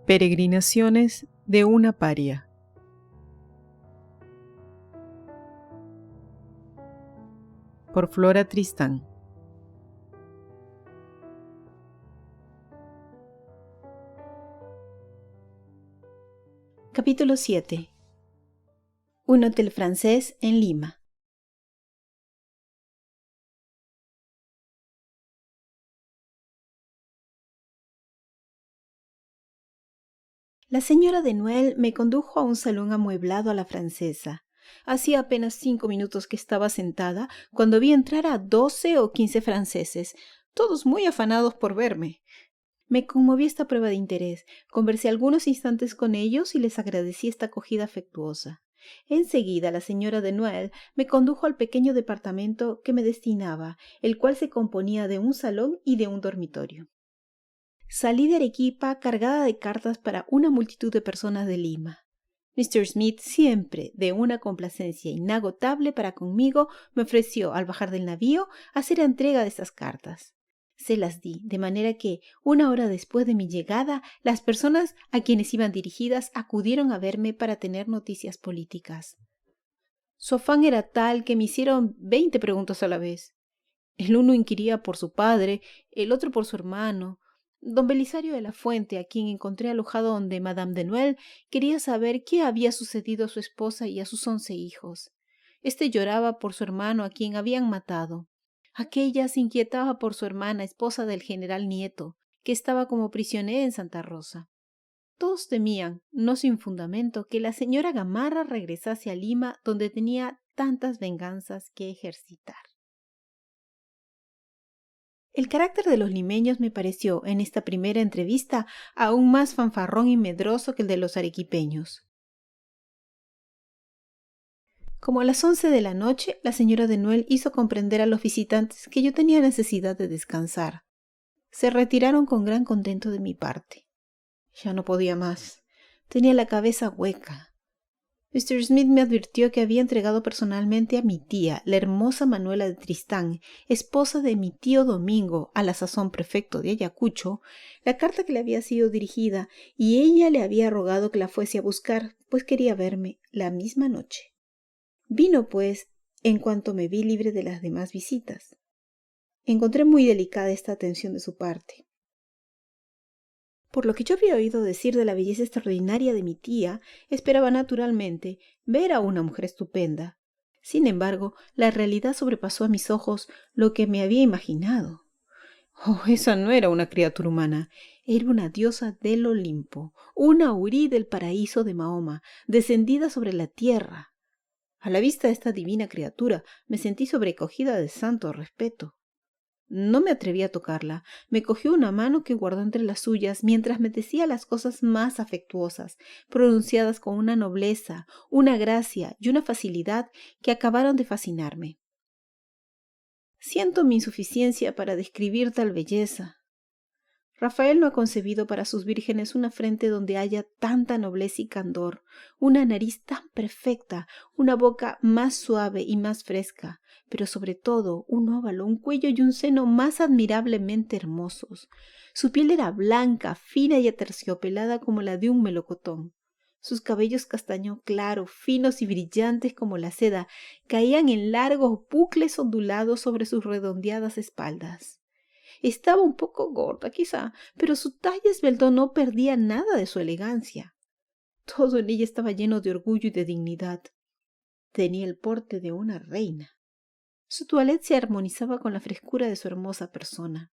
Peregrinaciones de una paria. Por Flora Tristán. Capítulo 7. Un hotel francés en Lima. La señora de Noel me condujo a un salón amueblado a la francesa. Hacía apenas 5 minutos que estaba sentada cuando vi entrar a 12 o 15 franceses, todos muy afanados por verme. Me conmovió esta prueba de interés, conversé algunos instantes con ellos y les agradecí esta acogida afectuosa. Enseguida la señora de Noel me condujo al pequeño departamento que me destinaba, el cual se componía de un salón y de un dormitorio. Salí de Arequipa cargada de cartas para una multitud de personas de Lima. Mr. Smith, siempre de una complacencia inagotable para conmigo, me ofreció, al bajar del navío, hacer entrega de estas cartas. Se las di, de manera que, 1 hora después de mi llegada, las personas a quienes iban dirigidas acudieron a verme para tener noticias políticas. Su afán era tal que me hicieron 20 preguntas a la vez. El uno inquiría por su padre, el otro por su hermano. Don Belisario de la Fuente, a quien encontré alojado donde Madame de Noel, quería saber qué había sucedido a su esposa y a sus 11 hijos. Este lloraba por su hermano a quien habían matado. Aquella se inquietaba por su hermana, esposa del general Nieto, que estaba como prisionera en Santa Rosa. Todos temían, no sin fundamento, que la señora Gamarra regresase a Lima, donde tenía tantas venganzas que ejercitar. El carácter de los limeños me pareció, en esta primera entrevista, aún más fanfarrón y medroso que el de los arequipeños. Como a las 11 de la noche, la señora de Noel hizo comprender a los visitantes que yo tenía necesidad de descansar. Se retiraron con gran contento de mi parte. Ya no podía más. Tenía la cabeza hueca. Mr. Smith me advirtió que había entregado personalmente a mi tía, la hermosa Manuela de Tristán, esposa de mi tío Domingo, a la sazón prefecto de Ayacucho, la carta que le había sido dirigida, y ella le había rogado que la fuese a buscar, pues quería verme la misma noche. Vino, pues, en cuanto me vi libre de las demás visitas. Encontré muy delicada esta atención de su parte. Por lo que yo había oído decir de la belleza extraordinaria de mi tía, esperaba naturalmente ver a una mujer estupenda. Sin embargo, la realidad sobrepasó a mis ojos lo que me había imaginado. Oh, esa no era una criatura humana, era una diosa del Olimpo, una hurí del paraíso de Mahoma, descendida sobre la tierra. A la vista de esta divina criatura me sentí sobrecogida de santo respeto. No me atreví a tocarla. Me cogió una mano que guardó entre las suyas mientras me decía las cosas más afectuosas, pronunciadas con una nobleza, una gracia y una facilidad que acabaron de fascinarme. Siento mi insuficiencia para describir tal belleza. Rafael no ha concebido para sus vírgenes una frente donde haya tanta nobleza y candor, una nariz tan perfecta, una boca más suave y más fresca, pero sobre todo un óvalo, un cuello y un seno más admirablemente hermosos. Su piel era blanca, fina y aterciopelada como la de un melocotón. Sus cabellos castaño claro, finos y brillantes como la seda, caían en largos bucles ondulados sobre sus redondeadas espaldas. Estaba un poco gorda, quizá, pero su talla esbelta no perdía nada de su elegancia. Todo en ella estaba lleno de orgullo y de dignidad. Tenía el porte de una reina. Su toilette se armonizaba con la frescura de su hermosa persona.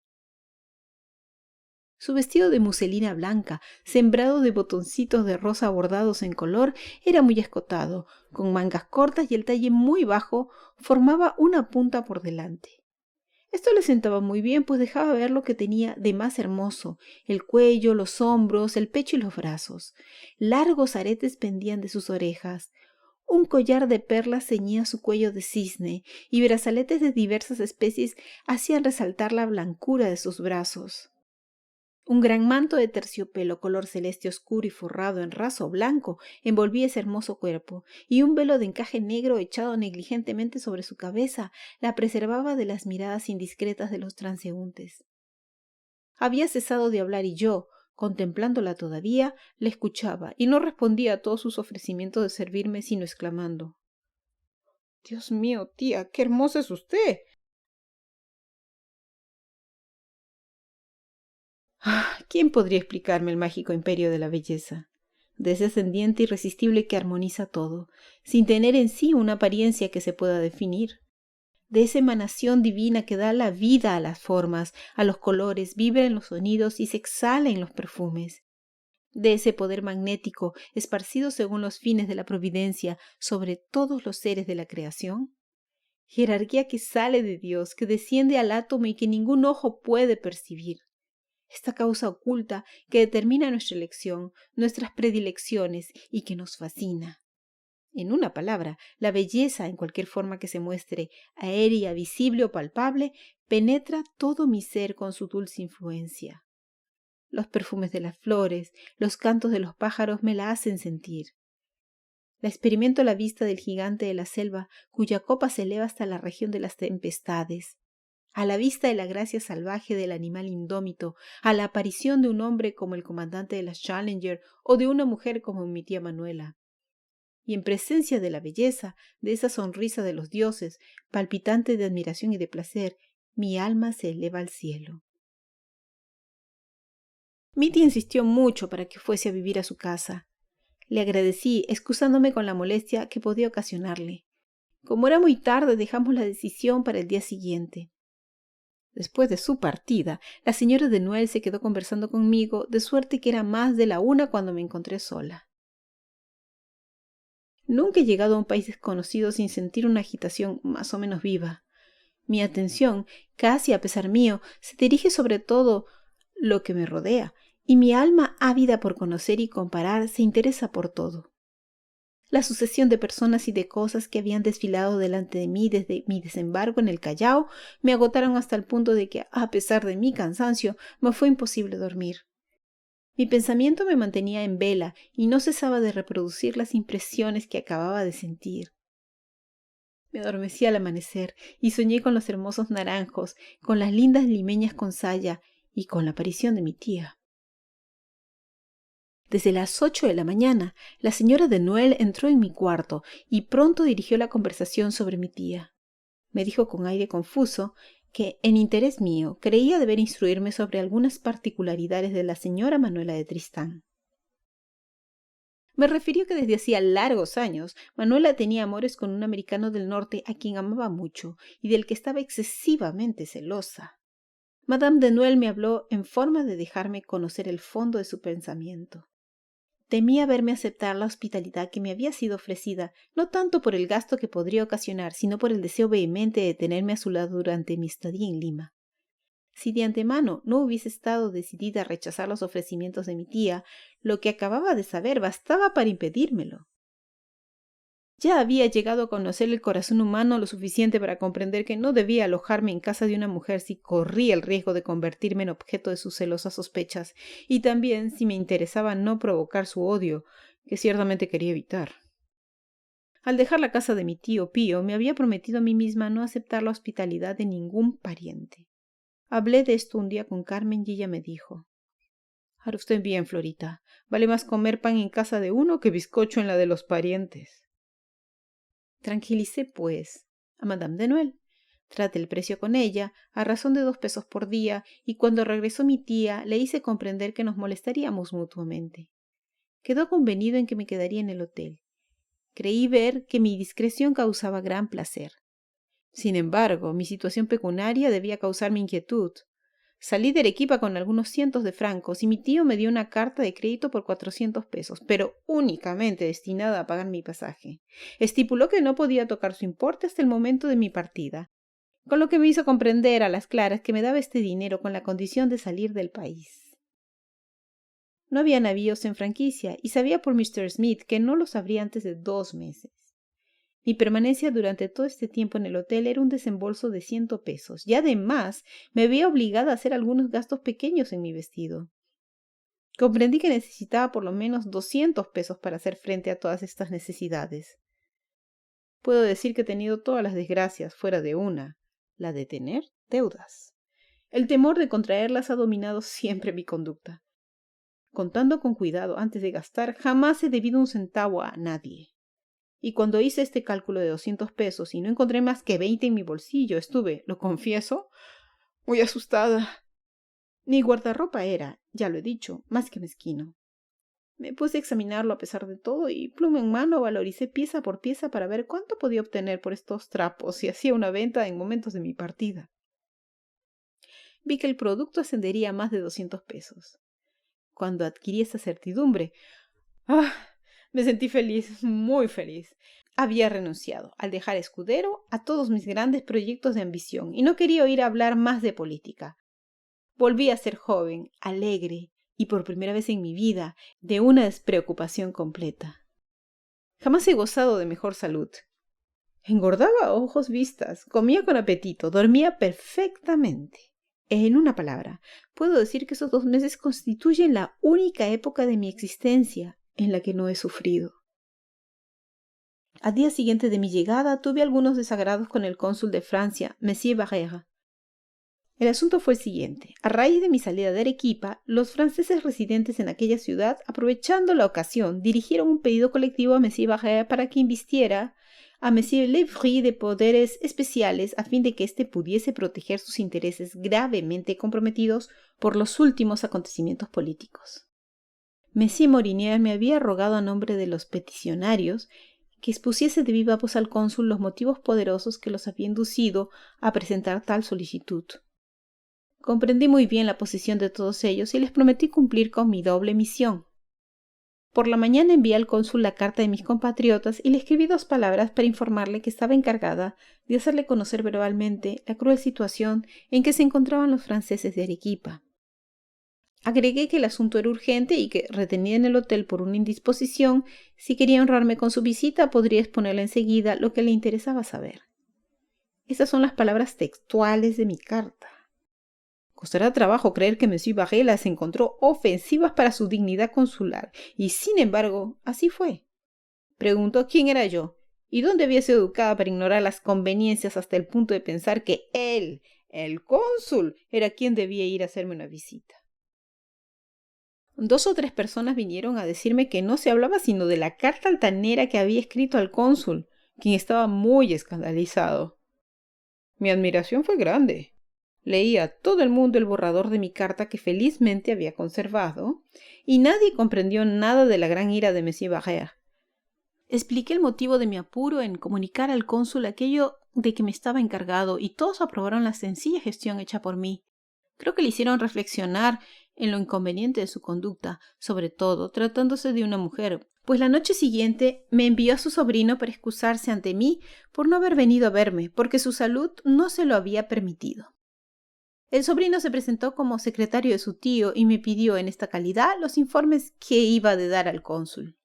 Su vestido de muselina blanca, sembrado de botoncitos de rosa bordados en color, era muy escotado, con mangas cortas y el talle muy bajo, formaba una punta por delante. Esto le sentaba muy bien, pues dejaba ver lo que tenía de más hermoso, el cuello, los hombros, el pecho y los brazos. Largos aretes pendían de sus orejas. Un collar de perlas ceñía su cuello de cisne, y brazaletes de diversas especies hacían resaltar la blancura de sus brazos. Un gran manto de terciopelo color celeste oscuro y forrado en raso blanco envolvía ese hermoso cuerpo, y un velo de encaje negro echado negligentemente sobre su cabeza la preservaba de las miradas indiscretas de los transeúntes. Había cesado de hablar y yo, Contemplándola todavía, la escuchaba y no respondía a todos sus ofrecimientos de servirme, sino exclamando: «Dios mío, tía, qué hermosa es usted». ¿Quién podría explicarme el mágico imperio de la belleza? De ese ascendiente irresistible que armoniza todo, sin tener en sí una apariencia que se pueda definir. De esa emanación divina que da la vida a las formas, a los colores, vibra en los sonidos y se exhala en los perfumes. De ese poder magnético, esparcido según los fines de la providencia sobre todos los seres de la creación. Jerarquía que sale de Dios, que desciende al átomo y que ningún ojo puede percibir. Esta causa oculta que determina nuestra elección, nuestras predilecciones y que nos fascina. En una palabra, la belleza, en cualquier forma que se muestre, aérea, visible o palpable, penetra todo mi ser con su dulce influencia. Los perfumes de las flores, los cantos de los pájaros me la hacen sentir. La experimento a la vista del gigante de la selva, cuya copa se eleva hasta la región de las tempestades. A la vista de la gracia salvaje del animal indómito, a la aparición de un hombre como el comandante de las Challenger o de una mujer como mi tía Manuela. Y en presencia de la belleza, de esa sonrisa de los dioses, palpitante de admiración y de placer, mi alma se eleva al cielo. Mi tía insistió mucho para que fuese a vivir a su casa. Le agradecí, excusándome con la molestia que podía ocasionarle. Como era muy tarde, dejamos la decisión para el día siguiente. Después de su partida, la señora de Noel se quedó conversando conmigo, de suerte que era más de la 1 cuando me encontré sola. Nunca he llegado a un país desconocido sin sentir una agitación más o menos viva. Mi atención, casi a pesar mío, se dirige sobre todo lo que me rodea, y mi alma, ávida por conocer y comparar, se interesa por todo. La sucesión de personas y de cosas que habían desfilado delante de mí desde mi desembarco en el Callao me agotaron hasta el punto de que, a pesar de mi cansancio, me fue imposible dormir. Mi pensamiento me mantenía en vela y no cesaba de reproducir las impresiones que acababa de sentir. Me adormecí al amanecer y soñé con los hermosos naranjos, con las lindas limeñas con saya y con la aparición de mi tía. Desde las 8 de la mañana, la señora de Noel entró en mi cuarto y pronto dirigió la conversación sobre mi tía. Me dijo con aire confuso que, en interés mío, creía deber instruirme sobre algunas particularidades de la señora Manuela de Tristán. Me refirió que desde hacía largos años Manuela tenía amores con un americano del norte a quien amaba mucho y del que estaba excesivamente celosa. Madame de Noel me habló en forma de dejarme conocer el fondo de su pensamiento. Temía verme aceptar la hospitalidad que me había sido ofrecida, no tanto por el gasto que podría ocasionar, sino por el deseo vehemente de tenerme a su lado durante mi estadía en Lima. Si de antemano no hubiese estado decidida a rechazar los ofrecimientos de mi tía, lo que acababa de saber bastaba para impedírmelo. Ya había llegado a conocer el corazón humano lo suficiente para comprender que no debía alojarme en casa de una mujer si corría el riesgo de convertirme en objeto de sus celosas sospechas, y también si me interesaba no provocar su odio, que ciertamente quería evitar. Al dejar la casa de mi tío Pío, me había prometido a mí misma no aceptar la hospitalidad de ningún pariente. Hablé de esto un día con Carmen y ella me dijo: «Hará usted bien, Florita. Vale más comer pan en casa de uno que bizcocho en la de los parientes». Tranquilicé, pues, a Madame de Noel. Traté el precio con ella, a razón de 2 pesos por día, y cuando regresó mi tía le hice comprender que nos molestaríamos mutuamente. Quedó convenido en que me quedaría en el hotel. Creí ver que mi discreción causaba gran placer. Sin embargo, mi situación pecuniaria debía causarme inquietud. Salí de Arequipa con algunos cientos de francos y mi tío me dio una carta de crédito por 400 pesos, pero únicamente destinada a pagar mi pasaje. Estipuló que no podía tocar su importe hasta el momento de mi partida, con lo que me hizo comprender a las claras que me daba este dinero con la condición de salir del país. No había navíos en franquicia y sabía por Mr. Smith que no los habría antes de 2 meses. Mi permanencia durante todo este tiempo en el hotel era un desembolso de 100 pesos y además me veía obligada a hacer algunos gastos pequeños en mi vestido. Comprendí que necesitaba por lo menos 200 pesos para hacer frente a todas estas necesidades. Puedo decir que he tenido todas las desgracias fuera de una, la de tener deudas. El temor de contraerlas ha dominado siempre mi conducta. Contando con cuidado antes de gastar, jamás he debido un centavo a nadie. Y cuando hice este cálculo de 200 pesos y no encontré más que 20 en mi bolsillo, estuve, lo confieso, muy asustada. Mi guardarropa era, ya lo he dicho, más que mezquino. Me puse a examinarlo a pesar de todo y, pluma en mano, valoricé pieza por pieza para ver cuánto podía obtener por estos trapos si hacía una venta en momentos de mi partida. Vi que el producto ascendería a más de 200 pesos. Cuando adquirí esa certidumbre, ¡ah! Me sentí feliz, muy feliz. Había renunciado, al dejar Escudero, a todos mis grandes proyectos de ambición y no quería oír hablar más de política. Volví a ser joven, alegre y por primera vez en mi vida de una despreocupación completa. Jamás he gozado de mejor salud. Engordaba a ojos vistas, comía con apetito, dormía perfectamente. En una palabra, puedo decir que esos 2 meses constituyen la única época de mi existencia en la que no he sufrido. Al día siguiente de mi llegada tuve algunos desagrados con el cónsul de Francia, Monsieur Barrère. El asunto fue el siguiente. A raíz de mi salida de Arequipa, los franceses residentes en aquella ciudad, aprovechando la ocasión, dirigieron un pedido colectivo a Monsieur Barrère para que invistiera a Monsieur Lévry de poderes especiales a fin de que éste pudiese proteger sus intereses gravemente comprometidos por los últimos acontecimientos políticos. Monsieur Morinier me había rogado a nombre de los peticionarios que expusiese de viva voz al cónsul los motivos poderosos que los había inducido a presentar tal solicitud. Comprendí muy bien la posición de todos ellos y les prometí cumplir con mi doble misión. Por la mañana envié al cónsul la carta de mis compatriotas y le escribí 2 palabras para informarle que estaba encargada de hacerle conocer verbalmente la cruel situación en que se encontraban los franceses de Arequipa. Agregué que el asunto era urgente y que, retenida en el hotel por una indisposición, si quería honrarme con su visita, podría exponerle enseguida lo que le interesaba saber. Esas son las palabras textuales de mi carta. Costará trabajo creer que Monsieur Barrère las encontró ofensivas para su dignidad consular, y sin embargo, así fue. Preguntó quién era yo, y dónde había sido educada para ignorar las conveniencias hasta el punto de pensar que él, el cónsul, era quien debía ir a hacerme una visita. 2 o 3 personas vinieron a decirme que no se hablaba sino de la carta altanera que había escrito al cónsul, quien estaba muy escandalizado. Mi admiración fue grande. Leí a todo el mundo el borrador de mi carta que felizmente había conservado, y nadie comprendió nada de la gran ira de Monsieur Barrère. Expliqué el motivo de mi apuro en comunicar al cónsul aquello de que me estaba encargado, y todos aprobaron la sencilla gestión hecha por mí. Creo que le hicieron reflexionar en lo inconveniente de su conducta, sobre todo tratándose de una mujer, pues la noche siguiente me envió a su sobrino para excusarse ante mí por no haber venido a verme, porque su salud no se lo había permitido. El sobrino se presentó como secretario de su tío y me pidió en esta calidad los informes que iba de dar al cónsul.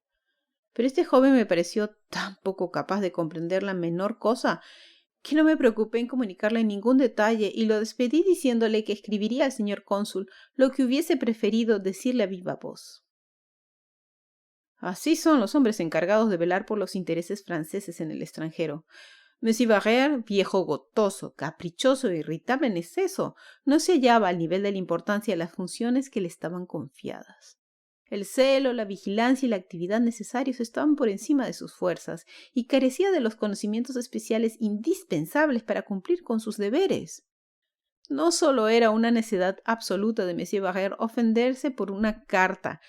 Pero este joven me pareció tan poco capaz de comprender la menor cosa que no me preocupé en comunicarle ningún detalle y lo despedí diciéndole que escribiría al señor cónsul lo que hubiese preferido decirle a viva voz. Así son los hombres encargados de velar por los intereses franceses en el extranjero. Monsieur Barrère, viejo gotoso, caprichoso e irritable en exceso, no se hallaba al nivel de la importancia de las funciones que le estaban confiadas. El celo, la vigilancia y la actividad necesarios estaban por encima de sus fuerzas y carecía de los conocimientos especiales indispensables para cumplir con sus deberes. No solo era una necedad absoluta de Monsieur Barrère ofenderse por una carta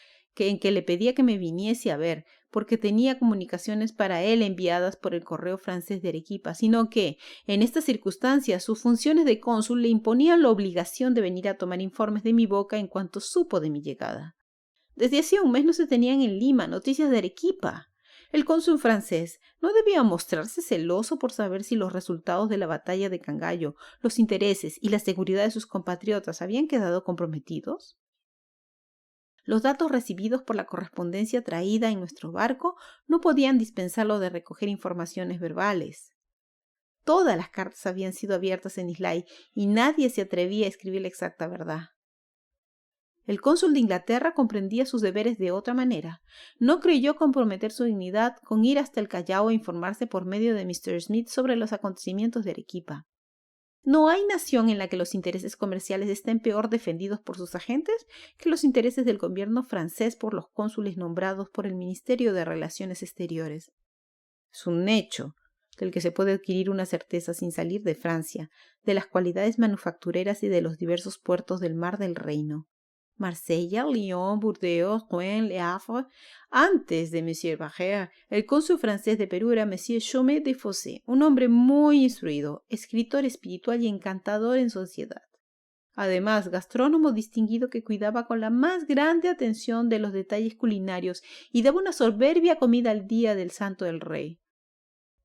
en que le pedía que me viniese a ver, porque tenía comunicaciones para él enviadas por el correo francés de Arequipa, sino que, en estas circunstancias, sus funciones de cónsul le imponían la obligación de venir a tomar informes de mi boca en cuanto supo de mi llegada. Desde hacía un mes no se tenían en Lima noticias de Arequipa. El cónsul francés no debía mostrarse celoso por saber si los resultados de la batalla de Cangallo, los intereses y la seguridad de sus compatriotas habían quedado comprometidos. Los datos recibidos por la correspondencia traída en nuestro barco no podían dispensarlo de recoger informaciones verbales. Todas las cartas habían sido abiertas en Islay y nadie se atrevía a escribir la exacta verdad. El cónsul de Inglaterra comprendía sus deberes de otra manera. No creyó comprometer su dignidad con ir hasta el Callao a informarse por medio de Mr. Smith sobre los acontecimientos de Arequipa. No hay nación en la que los intereses comerciales estén peor defendidos por sus agentes que los intereses del gobierno francés por los cónsules nombrados por el Ministerio de Relaciones Exteriores. Es un hecho del que se puede adquirir una certeza sin salir de Francia, de las cualidades manufactureras y de los diversos puertos del mar del Reino. Marsella, Lyon, Burdeos, Rouen, Le Havre. Antes de Monsieur Barrère, el cónsul francés de Perú era Monsieur Chaumet de Fossé, un hombre muy instruido, escritor espiritual y encantador en sociedad. Además, gastrónomo distinguido que cuidaba con la más grande atención de los detalles culinarios y daba una soberbia comida al día del Santo del Rey.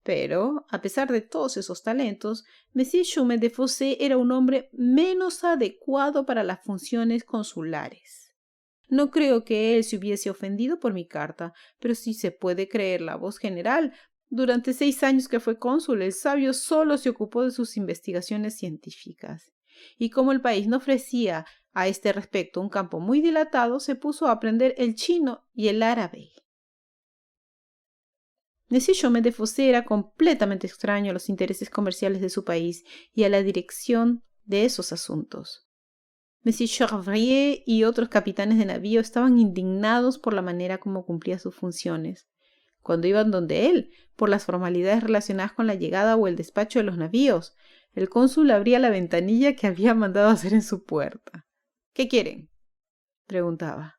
Pero, a pesar de todos esos talentos, Monsieur Chaumet de Fossé era un hombre menos adecuado para las funciones consulares. No creo que él se hubiese ofendido por mi carta, pero si se puede creer la voz general, durante 6 años que fue cónsul, el sabio solo se ocupó de sus investigaciones científicas. Y como el país no ofrecía a este respecto un campo muy dilatado, se puso a aprender el chino y el árabe. Monsieur Chaumet de Fossé era completamente extraño a los intereses comerciales de su país y a la dirección de esos asuntos. Monsieur Charvrier y otros capitanes de navío estaban indignados por la manera como cumplía sus funciones. Cuando iban donde él, por las formalidades relacionadas con la llegada o el despacho de los navíos, el cónsul abría la ventanilla que había mandado hacer en su puerta. «¿Qué quieren?», preguntaba.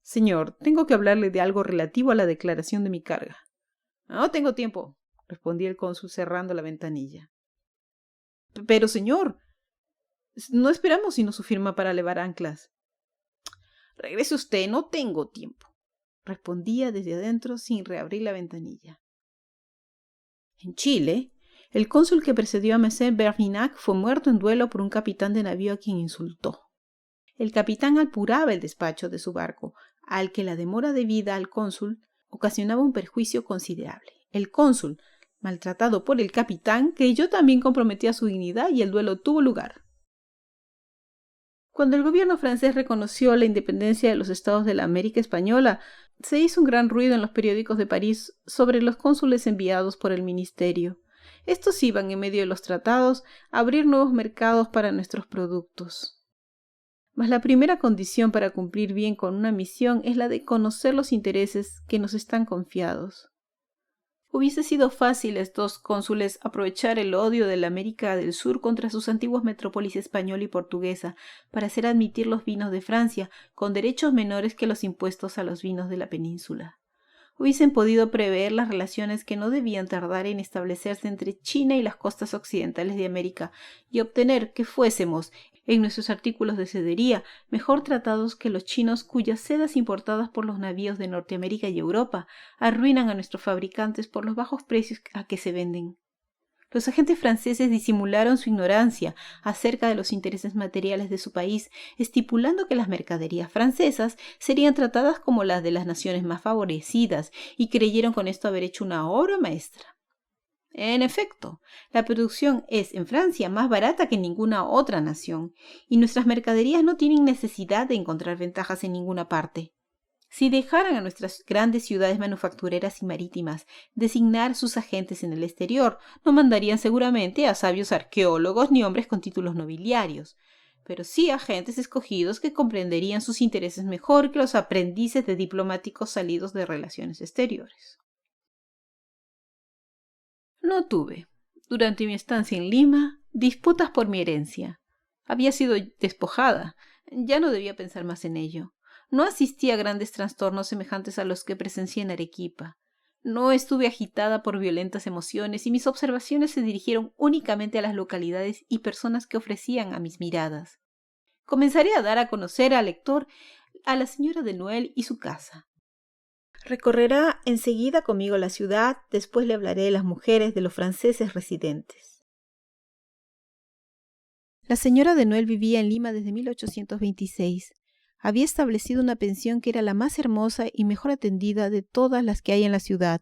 «Señor, tengo que hablarle de algo relativo a la declaración de mi carga». «No tengo tiempo», respondía el cónsul cerrando la ventanilla. «Pero, señor, no esperamos sino su firma para levar anclas». «Regrese usted, no tengo tiempo», respondía desde adentro sin reabrir la ventanilla. En Chile, el cónsul que precedió a Monsieur Bervignac fue muerto en duelo por un capitán de navío a quien insultó. El capitán apuraba el despacho de su barco, al que la demora debida al cónsul ocasionaba un perjuicio considerable. El cónsul, maltratado por el capitán, creyó también comprometía su dignidad y el duelo tuvo lugar. Cuando el gobierno francés reconoció la independencia de los estados de la América Española, se hizo un gran ruido en los periódicos de París sobre los cónsules enviados por el ministerio. Estos iban, en medio de los tratados, a abrir nuevos mercados para nuestros productos. Mas la primera condición para cumplir bien con una misión es la de conocer los intereses que nos están confiados. Hubiese sido fácil a estos cónsules aprovechar el odio de la América del Sur contra sus antiguas metrópolis española y portuguesa para hacer admitir los vinos de Francia con derechos menores que los impuestos a los vinos de la península. Hubiesen podido prever las relaciones que no debían tardar en establecerse entre China y las costas occidentales de América y obtener que fuésemos, en nuestros artículos de sedería, mejor tratados que los chinos cuyas sedas importadas por los navíos de Norteamérica y Europa arruinan a nuestros fabricantes por los bajos precios a que se venden. Los agentes franceses disimularon su ignorancia acerca de los intereses materiales de su país, estipulando que las mercaderías francesas serían tratadas como las de las naciones más favorecidas, y creyeron con esto haber hecho una obra maestra. En efecto, la producción es en Francia más barata que en ninguna otra nación, y nuestras mercaderías no tienen necesidad de encontrar ventajas en ninguna parte. Si dejaran a nuestras grandes ciudades manufactureras y marítimas designar sus agentes en el exterior, no mandarían seguramente a sabios arqueólogos ni hombres con títulos nobiliarios, pero sí agentes escogidos que comprenderían sus intereses mejor que los aprendices de diplomáticos salidos de relaciones exteriores. No tuve, durante mi estancia en Lima, disputas por mi herencia. Había sido despojada, ya no debía pensar más en ello. No asistí a grandes trastornos semejantes a los que presencié en Arequipa. No estuve agitada por violentas emociones y mis observaciones se dirigieron únicamente a las localidades y personas que ofrecían a mis miradas. Comenzaré a dar a conocer al lector a la señora de Noel y su casa. Recorrerá enseguida conmigo la ciudad, después le hablaré de las mujeres de los franceses residentes. La señora de Noel vivía en Lima desde 1826. Había establecido una pensión que era la más hermosa y mejor atendida de todas las que hay en la ciudad.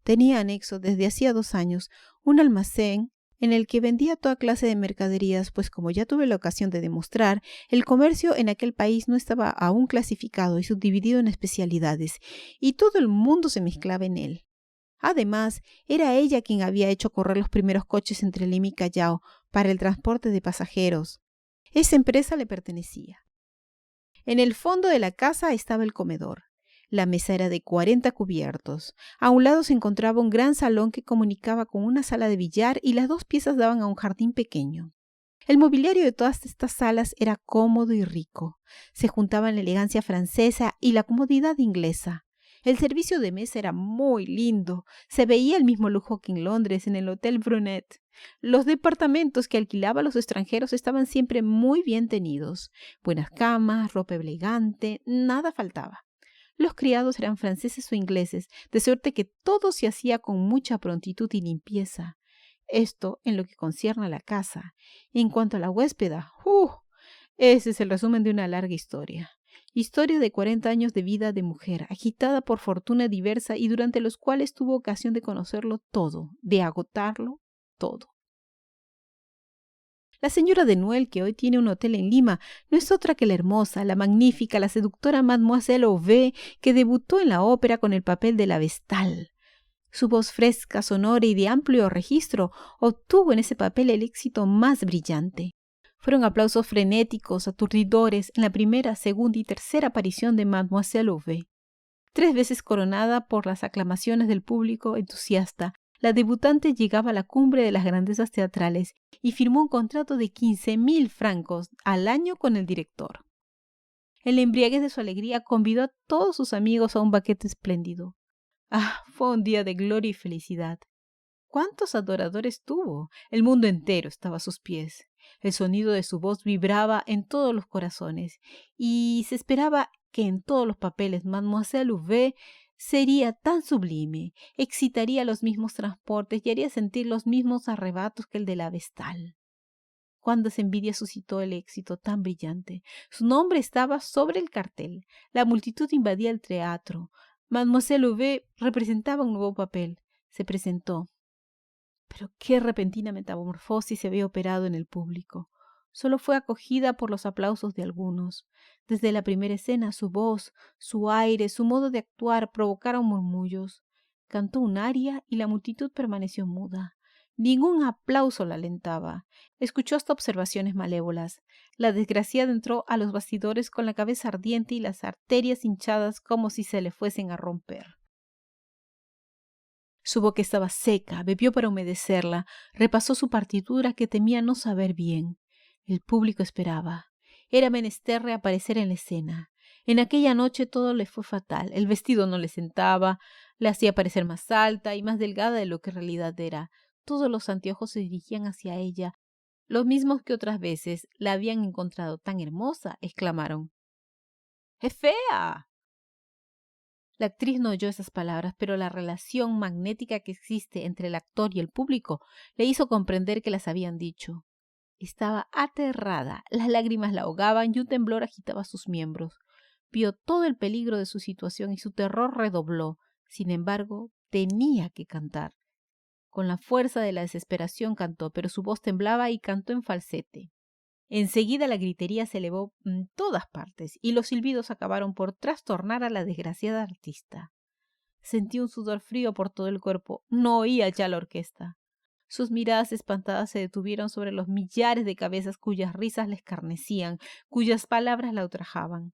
Tenía anexo desde hacía 2 años un almacén en el que vendía toda clase de mercaderías, pues como ya tuve la ocasión de demostrar, el comercio en aquel país no estaba aún clasificado y subdividido en especialidades, y todo el mundo se mezclaba en él. Además, era ella quien había hecho correr los primeros coches entre Lima y Callao, para el transporte de pasajeros. Esa empresa le pertenecía. En el fondo de la casa estaba el comedor. La mesa era de 40 cubiertos. A un lado se encontraba un gran salón que comunicaba con una sala de billar y las dos piezas daban a un jardín pequeño. El mobiliario de todas estas salas era cómodo y rico. Se juntaban la elegancia francesa y la comodidad inglesa. El servicio de mesa era muy lindo. Se veía el mismo lujo que en Londres, en el Hotel Brunet. Los departamentos que alquilaba a los extranjeros estaban siempre muy bien tenidos. Buenas camas, ropa elegante, nada faltaba. Los criados eran franceses o ingleses, de suerte que todo se hacía con mucha prontitud y limpieza. Esto en lo que concierne a la casa. En cuanto a la huéspeda, ese es el resumen de una larga historia. Historia de 40 años de vida de mujer, agitada por fortuna diversa y durante los cuales tuvo ocasión de conocerlo todo, de agotarlo todo. La señora de Noel, que hoy tiene un hotel en Lima, no es otra que la hermosa, la magnífica, la seductora Mademoiselle Auvet, que debutó en la ópera con el papel de la Vestal. Su voz fresca, sonora y de amplio registro obtuvo en ese papel el éxito más brillante. Fueron aplausos frenéticos, aturdidores, en la primera, segunda y tercera aparición de Mademoiselle Auvet. 3 veces coronada por las aclamaciones del público entusiasta, la debutante llegaba a la cumbre de las grandezas teatrales y firmó un contrato de 15.000 francos al año con el director. En la embriaguez de su alegría convidó a todos sus amigos a un banquete espléndido. Fue un día de gloria y felicidad. ¿Cuántos adoradores tuvo? El mundo entero estaba a sus pies. El sonido de su voz vibraba en todos los corazones y se esperaba que en todos los papeles Mademoiselle Auvet sería tan sublime, excitaría los mismos transportes y haría sentir los mismos arrebatos que el de la Vestal. Cuántas envidias suscitó el éxito tan brillante. Su nombre estaba sobre el cartel. La multitud invadía el teatro. Mademoiselle Auvet representaba un nuevo papel. Se presentó. Pero qué repentina metamorfosis se había operado en el público. Solo fue acogida por los aplausos de algunos. Desde la primera escena su voz, su aire, su modo de actuar provocaron murmullos. Cantó un aria y la multitud permaneció muda. Ningún aplauso la alentaba. Escuchó hasta observaciones malévolas. La desgraciada entró a los bastidores con la cabeza ardiente y las arterias hinchadas como si se le fuesen a romper. Su boca estaba seca, bebió para humedecerla, repasó su partitura que temía no saber bien. El público esperaba. Era menester reaparecer en la escena. En aquella noche todo le fue fatal. El vestido no le sentaba, la hacía parecer más alta y más delgada de lo que en realidad era. Todos los anteojos se dirigían hacia ella. Los mismos que otras veces la habían encontrado tan hermosa, exclamaron: ¡Es fea! La actriz no oyó esas palabras, pero la relación magnética que existe entre el actor y el público le hizo comprender que las habían dicho. Estaba aterrada, las lágrimas la ahogaban y un temblor agitaba sus miembros. Vio todo el peligro de su situación y su terror redobló. Sin embargo, tenía que cantar. Con la fuerza de la desesperación cantó, pero su voz temblaba y cantó en falsete. Enseguida la gritería se elevó en todas partes y los silbidos acabaron por trastornar a la desgraciada artista. Sentí un sudor frío por todo el cuerpo. No oía ya la orquesta. Sus miradas espantadas se detuvieron sobre los millares de cabezas cuyas risas le escarnecían, cuyas palabras la ultrajaban.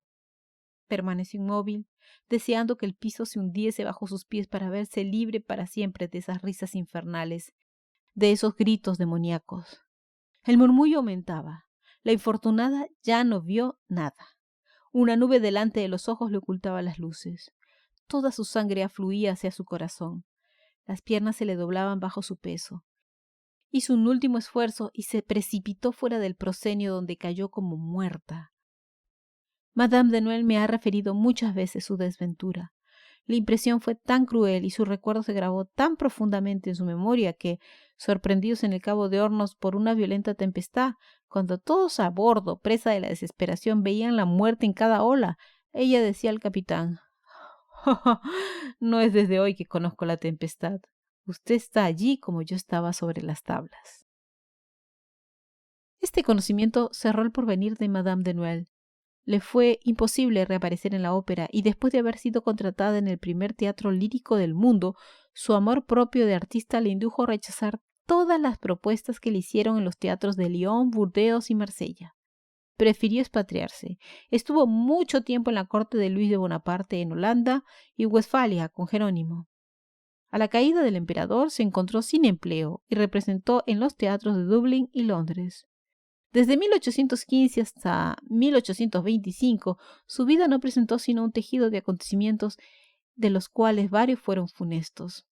Permaneció inmóvil, deseando que el piso se hundiese bajo sus pies para verse libre para siempre de esas risas infernales, de esos gritos demoníacos. El murmullo aumentaba. La infortunada ya no vio nada. Una nube delante de los ojos le ocultaba las luces. Toda su sangre afluía hacia su corazón. Las piernas se le doblaban bajo su peso. Hizo un último esfuerzo y se precipitó fuera del proscenio, donde cayó como muerta. Madame de Noel me ha referido muchas veces su desventura. La impresión fue tan cruel y su recuerdo se grabó tan profundamente en su memoria que, sorprendidos en el Cabo de Hornos por una violenta tempestad, cuando todos a bordo, presa de la desesperación, veían la muerte en cada ola, ella decía al capitán: «No es desde hoy que conozco la tempestad. Usted está allí como yo estaba sobre las tablas». Este conocimiento cerró el porvenir de Madame de Noel. Le fue imposible reaparecer en la ópera y después de haber sido contratada en el primer teatro lírico del mundo, su amor propio de artista le indujo a rechazar todas las propuestas que le hicieron en los teatros de Lyon, Burdeos y Marsella. Prefirió expatriarse. Estuvo mucho tiempo en la corte de Luis de Bonaparte en Holanda y Westfalia con Jerónimo. A la caída del emperador se encontró sin empleo y representó en los teatros de Dublín y Londres. Desde 1815 hasta 1825, su vida no presentó sino un tejido de acontecimientos de los cuales varios fueron funestos.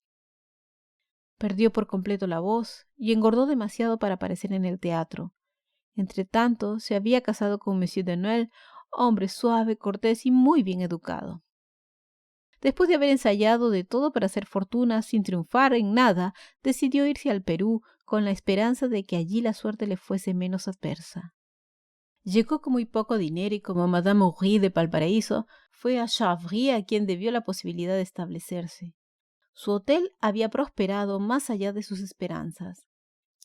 Perdió por completo la voz y engordó demasiado para aparecer en el teatro. Entretanto, se había casado con Monsieur de Noailles, hombre suave, cortés y muy bien educado. Después de haber ensayado de todo para hacer fortuna sin triunfar en nada, decidió irse al Perú con la esperanza de que allí la suerte le fuese menos adversa. Llegó con muy poco dinero y como Madame Aury de Valparaíso, fue a Chavry a quien debió la posibilidad de establecerse. Su hotel había prosperado más allá de sus esperanzas.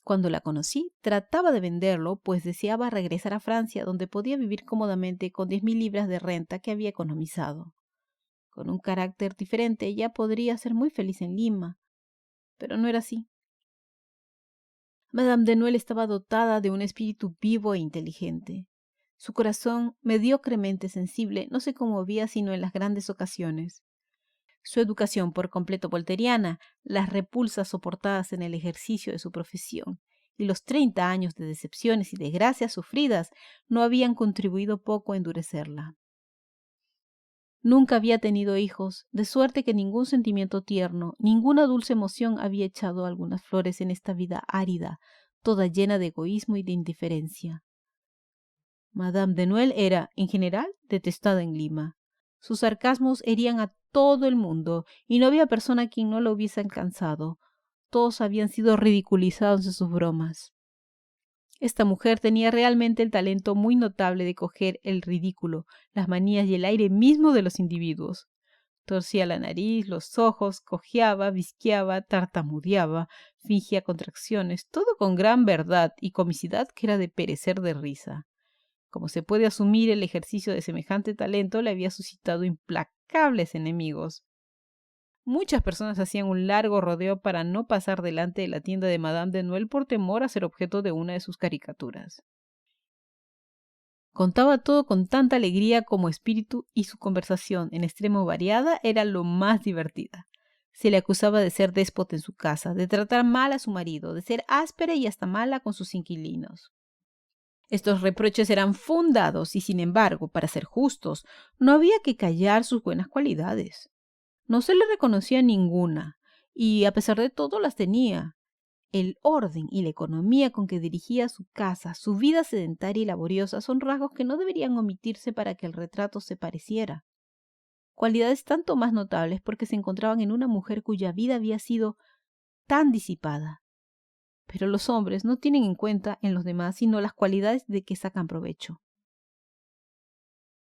Cuando la conocí, trataba de venderlo, pues deseaba regresar a Francia, donde podía vivir cómodamente con 10.000 libras de renta que había economizado. Con un carácter diferente, ella podría ser muy feliz en Lima, pero no era así. Madame de Noailles estaba dotada de un espíritu vivo e inteligente. Su corazón, mediocremente sensible, no se conmovía sino en las grandes ocasiones. Su educación por completo volteriana, las repulsas soportadas en el ejercicio de su profesión y los 30 años de decepciones y desgracias sufridas no habían contribuido poco a endurecerla. Nunca había tenido hijos, de suerte que ningún sentimiento tierno, ninguna dulce emoción había echado algunas flores en esta vida árida, toda llena de egoísmo y de indiferencia. Madame de Noailles era, en general, detestada en Lima. Sus sarcasmos herían a todo el mundo, y no había persona a quien no lo hubiese alcanzado. Todos habían sido ridiculizados en sus bromas. Esta mujer tenía realmente el talento muy notable de coger el ridículo, las manías y el aire mismo de los individuos. Torcía la nariz, los ojos, cojeaba, visqueaba, tartamudeaba, fingía contracciones, todo con gran verdad y comicidad que era de perecer de risa. Como se puede asumir, el ejercicio de semejante talento le había suscitado implacables enemigos. Muchas personas hacían un largo rodeo para no pasar delante de la tienda de Madame de Noailles por temor a ser objeto de una de sus caricaturas. Contaba todo con tanta alegría como espíritu y su conversación, en extremo variada, era lo más divertida. Se le acusaba de ser déspota en su casa, de tratar mal a su marido, de ser áspera y hasta mala con sus inquilinos. Estos reproches eran fundados y, sin embargo, para ser justos, no había que callar sus buenas cualidades. No se le reconocía ninguna, y a pesar de todo las tenía. El orden y la economía con que dirigía su casa, su vida sedentaria y laboriosa, son rasgos que no deberían omitirse para que el retrato se pareciera. Cualidades tanto más notables porque se encontraban en una mujer cuya vida había sido tan disipada. Pero los hombres no tienen en cuenta en los demás sino las cualidades de que sacan provecho.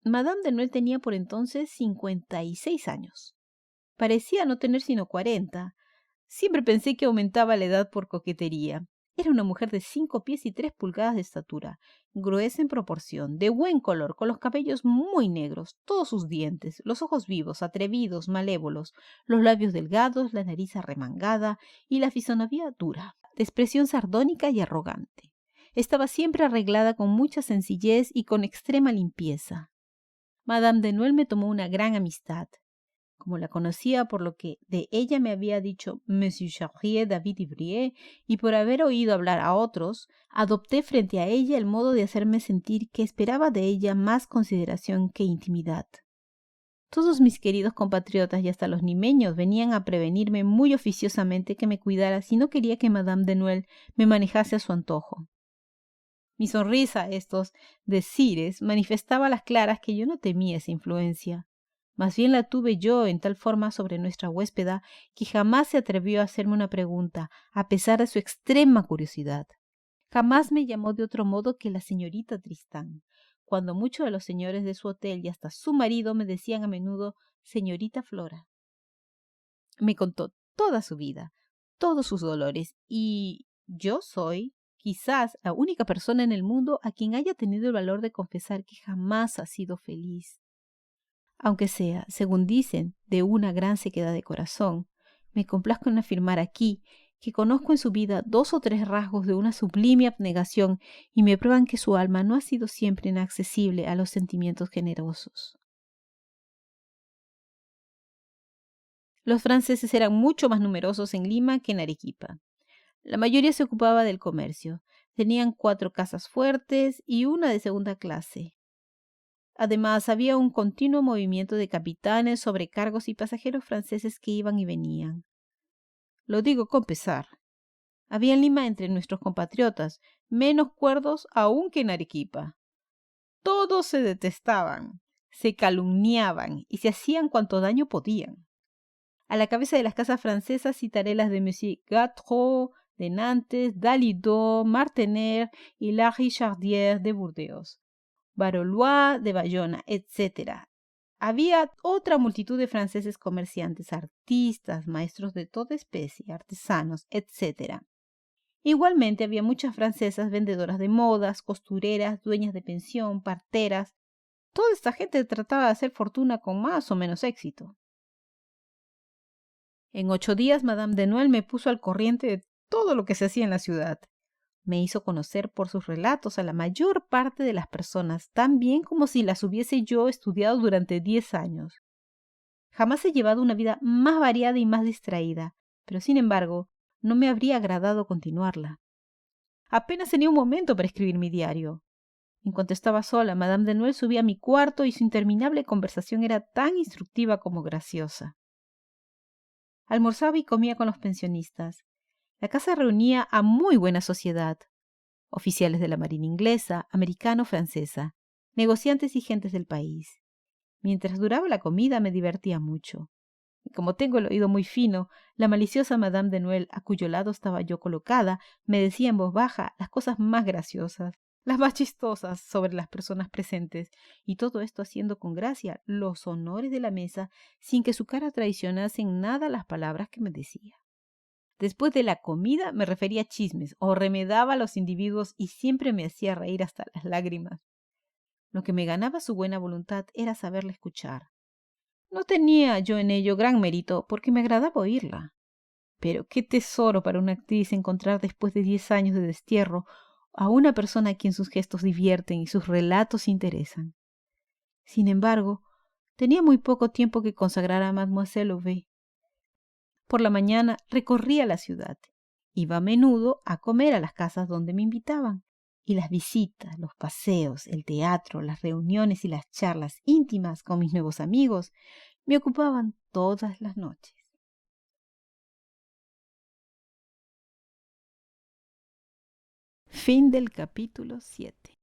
Madame de Noailles tenía por entonces 56 años. Parecía no tener sino 40. Siempre pensé que aumentaba la edad por coquetería. Era una mujer de 5 pies y 3 pulgadas de estatura, gruesa en proporción, de buen color, con los cabellos muy negros, todos sus dientes, los ojos vivos, atrevidos, malévolos, los labios delgados, la nariz arremangada y la fisonomía dura, de expresión sardónica y arrogante. Estaba siempre arreglada con mucha sencillez y con extrema limpieza. Madame de Noailles me tomó una gran amistad. Como la conocía por lo que de ella me había dicho Monsieur Charrier David Ivrier y por haber oído hablar a otros, adopté frente a ella el modo de hacerme sentir que esperaba de ella más consideración que intimidad. Todos mis queridos compatriotas y hasta los limeños venían a prevenirme muy oficiosamente que me cuidara si no quería que Madame de Noailles me manejase a su antojo. Mi sonrisa, estos decires, manifestaba a las claras que yo no temía esa influencia. Más bien la tuve yo en tal forma sobre nuestra huéspeda que jamás se atrevió a hacerme una pregunta, a pesar de su extrema curiosidad. Jamás me llamó de otro modo que la señorita Tristán, cuando muchos de los señores de su hotel y hasta su marido me decían a menudo señorita Flora. Me contó toda su vida, todos sus dolores, y yo soy, quizás, la única persona en el mundo a quien haya tenido el valor de confesar que jamás ha sido feliz. Aunque sea, según dicen, de una gran sequedad de corazón, me complazco en afirmar aquí que conozco en su vida 2 o 3 rasgos de una sublime abnegación y me prueban que su alma no ha sido siempre inaccesible a los sentimientos generosos. Los franceses eran mucho más numerosos en Lima que en Arequipa. La mayoría se ocupaba del comercio. Tenían 4 casas fuertes y una de segunda clase. Además, había un continuo movimiento de capitanes, sobrecargos y pasajeros franceses que iban y venían. Lo digo con pesar. Había en Lima entre nuestros compatriotas menos cuerdos aún que en Arequipa. Todos se detestaban, se calumniaban y se hacían cuanto daño podían. A la cabeza de las casas francesas citaré las de Monsieur Gattreau de Nantes, Dalidot, Martener y La Richardière de Burdeos, Barolois de Bayona, etc. Había otra multitud de franceses comerciantes, artistas, maestros de toda especie, artesanos, etc. Igualmente había muchas francesas vendedoras de modas, costureras, dueñas de pensión, parteras. Toda esta gente trataba de hacer fortuna con más o menos éxito. En 8 días, Madame de Noailles me puso al corriente de todo lo que se hacía en la ciudad. Me hizo conocer por sus relatos a la mayor parte de las personas, tan bien como si las hubiese yo estudiado durante 10 años. Jamás he llevado una vida más variada y más distraída, pero sin embargo, no me habría agradado continuarla. Apenas tenía un momento para escribir mi diario. En cuanto estaba sola, Madame de Noailles subía a mi cuarto y su interminable conversación era tan instructiva como graciosa. Almorzaba y comía con los pensionistas. La casa reunía a muy buena sociedad. Oficiales de la marina inglesa, americano-francesa, negociantes y gentes del país. Mientras duraba la comida me divertía mucho. Y como tengo el oído muy fino, la maliciosa Madame de Noailles, a cuyo lado estaba yo colocada, me decía en voz baja las cosas más graciosas, las más chistosas sobre las personas presentes, y todo esto haciendo con gracia los honores de la mesa sin que su cara traicionase en nada las palabras que me decía. Después de la comida me refería chismes o remedaba a los individuos y siempre me hacía reír hasta las lágrimas. Lo que me ganaba su buena voluntad era saberla escuchar. No tenía yo en ello gran mérito porque me agradaba oírla. Pero qué tesoro para una actriz encontrar después de 10 años de destierro a una persona a quien sus gestos divierten y sus relatos interesan. Sin embargo, tenía muy poco tiempo que consagrar a Mademoiselle Auvet. Por la mañana recorría la ciudad. Iba a menudo a comer a las casas donde me invitaban. Y las visitas, los paseos, el teatro, las reuniones y las charlas íntimas con mis nuevos amigos me ocupaban todas las noches. Fin del capítulo 7.